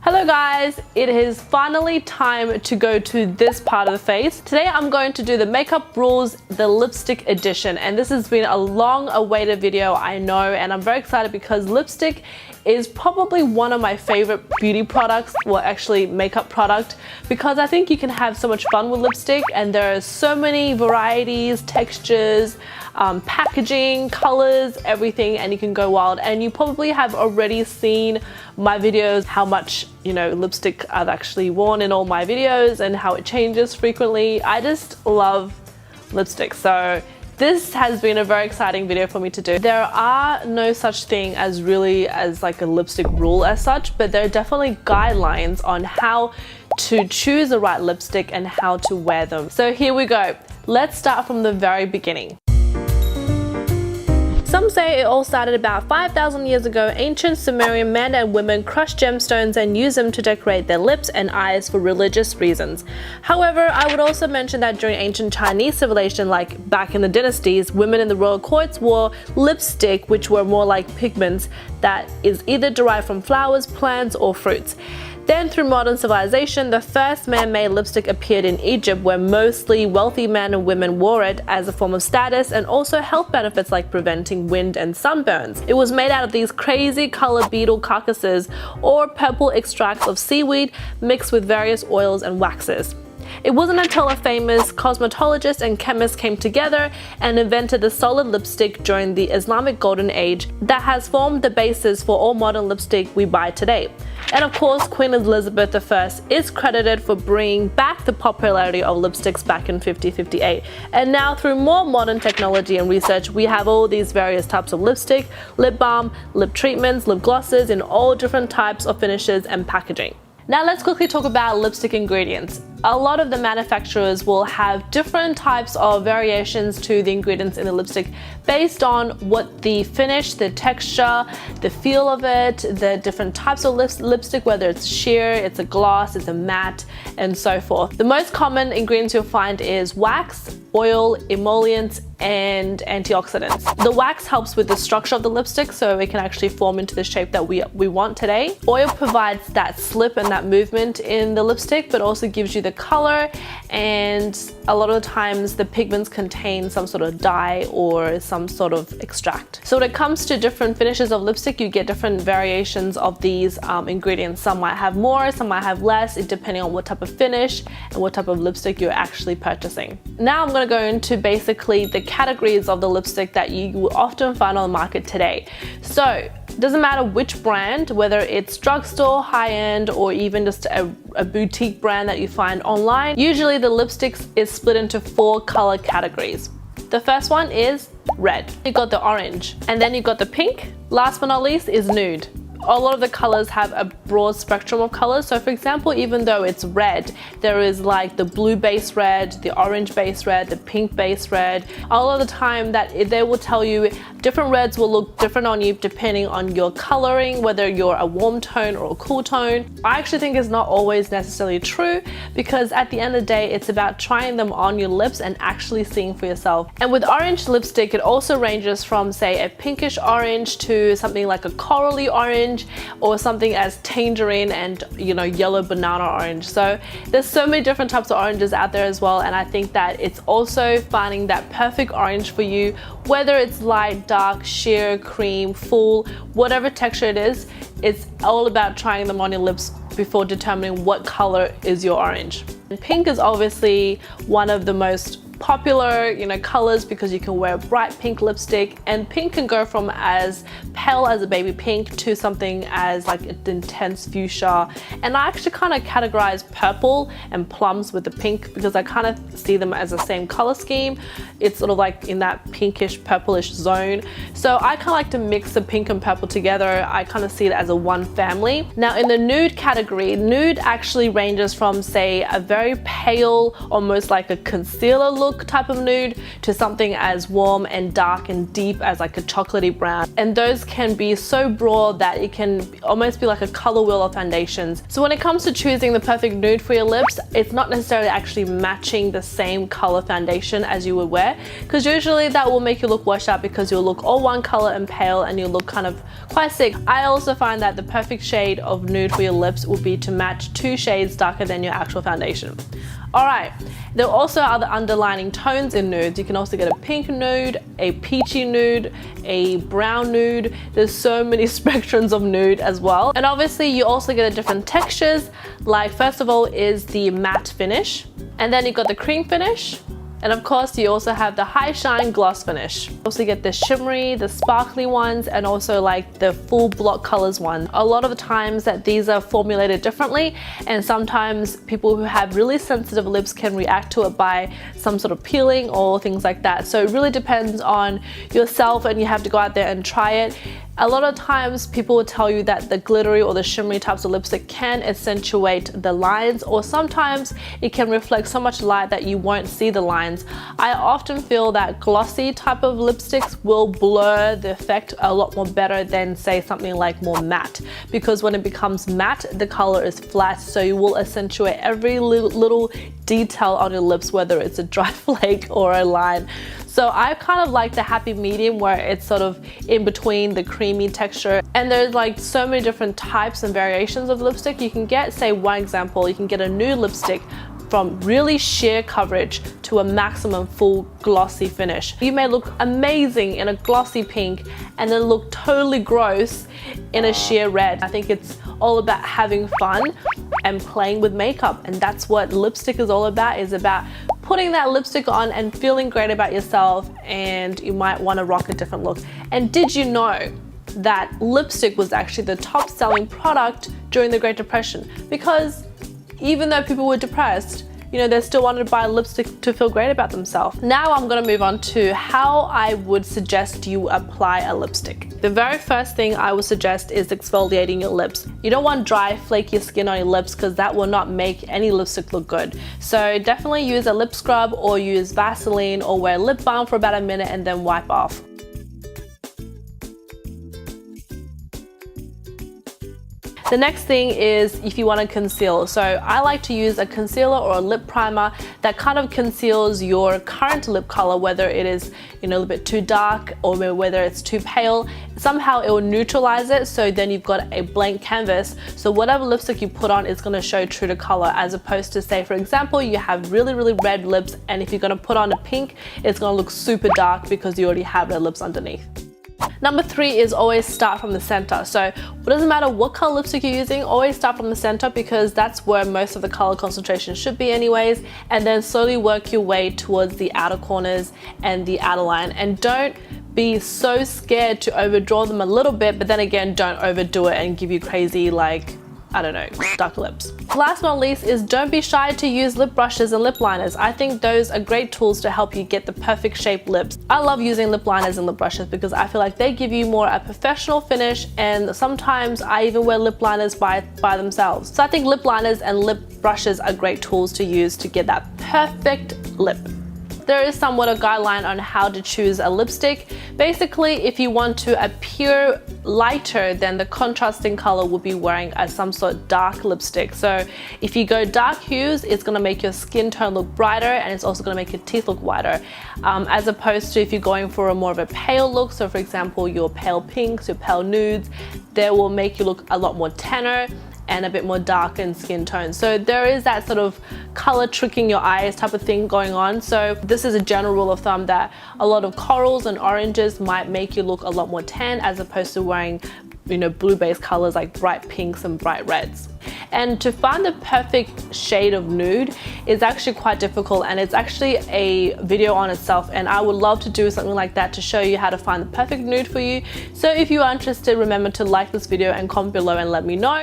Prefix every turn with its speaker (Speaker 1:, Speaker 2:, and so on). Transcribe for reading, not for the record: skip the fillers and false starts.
Speaker 1: Hello guys, it is finally time to go to this part of the face. Today I'm going to do the Makeup Rules, the lipstick edition, and this has been a long awaited video, I know, and I'm very excited because lipstick is probably one of my favorite beauty products, well actually makeup product, because I think you can have so much fun with lipstick and there are so many varieties, textures, packaging, colors, everything, and you can go wild. And you probably have already seen my videos, how much lipstick I've actually worn in all my videos and how it changes frequently. I just love lipstick, so this has been a very exciting video for me to do. There are no such thing as like a lipstick rule as such, but there are definitely guidelines on how to choose the right lipstick and how to wear them. So here we go. Let's start from the very beginning. Some say it all started about 5,000 years ago. Ancient Sumerian men and women crushed gemstones and used them to decorate their lips and eyes for religious reasons. However, I would also mention that during ancient Chinese civilization, like back in the dynasties, women in the royal courts wore lipstick, which were more like pigments that is either derived from flowers, plants, or fruits. Then through modern civilization, the first man-made lipstick appeared in Egypt, where mostly wealthy men and women wore it as a form of status and also health benefits like preventing wind and sunburns. It was made out of these crazy colored beetle carcasses or purple extracts of seaweed mixed with various oils and waxes. It wasn't until a famous cosmetologist and chemist came together and invented the solid lipstick during the Islamic Golden Age that has formed the basis for all modern lipstick we buy today. And of course, Queen Elizabeth I is credited for bringing back the popularity of lipsticks back in 1558. And now through more modern technology and research, we have all these various types of lipstick, lip balm, lip treatments, lip glosses in all different types of finishes and packaging. Now let's quickly talk about lipstick ingredients. A lot of the manufacturers will have different types of variations to the ingredients in the lipstick based on what the finish, the texture, the feel of it, the different types of lipstick, whether it's sheer, it's a gloss, it's a matte, and so forth. The most common ingredients you'll find is wax, oil, emollients, and antioxidants. The wax helps with the structure of the lipstick so it can actually form into the shape that we want today. Oil provides that slip and that movement in the lipstick, but also gives you the color, and a lot of the times the pigments contain some sort of dye or some sort of extract. So when it comes to different finishes of lipstick, you get different variations of these ingredients. Some might have more, some might have less, depending on what type of finish and what type of lipstick you're actually purchasing. Now I'm going to go into basically the categories of the lipstick that you will often find on the market today. So it doesn't matter which brand, whether it's drugstore, high-end, or even just a boutique brand that you find online. Usually the lipsticks is split into 4 color categories. The first one is red. You got the orange, and then you got the pink. Last but not least is nude. A lot of the colors have a broad spectrum of colors. So for example, even though it's red, there is like the blue base red, the orange base red, the pink base red. All of the time that they will tell you different reds will look different on you depending on your coloring, whether you're a warm tone or a cool tone. I actually think it's not always necessarily true, because at the end of the day, it's about trying them on your lips and actually seeing for yourself. And with orange lipstick, it also ranges from say a pinkish orange to something like a corally orange, or something as tangerine and yellow banana orange. So there's so many different types of oranges out there as well, and I think that it's also finding that perfect orange for you, whether it's light, dark, sheer, cream, full, whatever texture it is. It's all about trying them on your lips before determining what color is your orange. And pink is obviously one of the most popular colors, because you can wear bright pink lipstick, and pink can go from as pale as a baby pink to something as like an intense fuchsia. And I actually kind of categorize purple and plums with the pink because I kind of see them as the same color scheme. It's sort of like in that pinkish purplish zone. So I kind of like to mix the pink and purple together. I kind of see it as a one family. Now in the nude category, nude actually ranges from say a very pale, almost like a concealer look, look type of nude to something as warm and dark and deep as like a chocolatey brown. And those can be so broad that it can almost be like a color wheel of foundations. So when it comes to choosing the perfect nude for your lips, it's not necessarily actually matching the same color foundation as you would wear, because usually that will make you look washed out because you'll look all one color and pale and you'll look kind of quite sick. I also find that the perfect shade of nude for your lips would be to match 2 shades darker than your actual foundation. Alright, there also are the underlining tones in nudes. You can also get a pink nude, a peachy nude, a brown nude. There's so many spectrums of nude as well. And obviously you also get the different textures, like first of all is the matte finish, and then you've got the cream finish, and of course you also have the high shine gloss finish. You also get the shimmery, the sparkly ones, and also like the full block colors one. A lot of the times that these are formulated differently, and sometimes people who have really sensitive lips can react to it by some sort of peeling or things like that. So it really depends on yourself, and you have to go out there and try it. A lot of times people will tell you that the glittery or the shimmery types of lipstick can accentuate the lines, or sometimes it can reflect so much light that you won't see the lines. I often feel that glossy type of lipsticks will blur the effect a lot more better than say something like more matte, because when it becomes matte the color is flat, so you will accentuate every little detail on your lips, whether it's a dry flake or a line. So I kind of like the happy medium where it's sort of in between the creamy texture. And there's like so many different types and variations of lipstick you can get. Say one example, you can get a nude lipstick from really sheer coverage to a maximum full glossy finish. You may look amazing in a glossy pink and then look totally gross in a sheer red. I think it's all about having fun and playing with makeup, and that's what lipstick is all about. Is about putting that lipstick on and feeling great about yourself, and you might want to rock a different look. And did you know that lipstick was actually the top selling product during the Great Depression? Because even though people were depressed, you know, they still wanted to buy lipstick to feel great about themselves. Now I'm gonna move on to how I would suggest you apply a lipstick. The very first thing I would suggest is exfoliating your lips. You don't want dry, flaky skin on your lips because that will not make any lipstick look good. So definitely use a lip scrub or use Vaseline or wear lip balm for about a minute and then wipe off. The next thing is if you want to conceal. So I like to use a concealer or a lip primer that kind of conceals your current lip color, whether it is, you know, a little bit too dark or whether it's too pale. Somehow it will neutralize it, so then you've got a blank canvas. So whatever lipstick you put on is going to show true to color, as opposed to, say for example, you have really red lips, and if you're going to put on a pink, it's going to look super dark because you already have red lips underneath. Number 3 is always start from the center. So it doesn't matter what color lipstick you're using, always start from the center because that's where most of the color concentration should be anyways, and then slowly work your way towards the outer corners and the outer line. And don't be so scared to overdraw them a little bit, but then again, don't overdo it and give you crazy, like, I don't know, dark lips. Last but not least is don't be shy to use lip brushes and lip liners. I think those are great tools to help you get the perfect shaped lips. I love using lip liners and lip brushes because I feel like they give you more a professional finish, and sometimes I even wear lip liners by themselves. So I think lip liners and lip brushes are great tools to use to get that perfect lip. There is somewhat a guideline on how to choose a lipstick. Basically, if you want to appear lighter, then the contrasting color will be wearing some sort of dark lipstick. So if you go dark hues, it's gonna make your skin tone look brighter, and it's also gonna make your teeth look whiter. As opposed to if you're going for a more of a pale look, so for example, your pale pinks, your pale nudes, they will make you look a lot more tanner and a bit more dark in skin tone. So there is that sort of color tricking your eyes type of thing going on. So this is a general rule of thumb that a lot of corals and oranges might make you look a lot more tan, as opposed to wearing, you know, blue based colors like bright pinks and bright reds. And to find the perfect shade of nude is actually quite difficult, and it's actually a video on itself, and I would love to do something like that to show you how to find the perfect nude for you. So if you are interested, remember to like this video and comment below and let me know.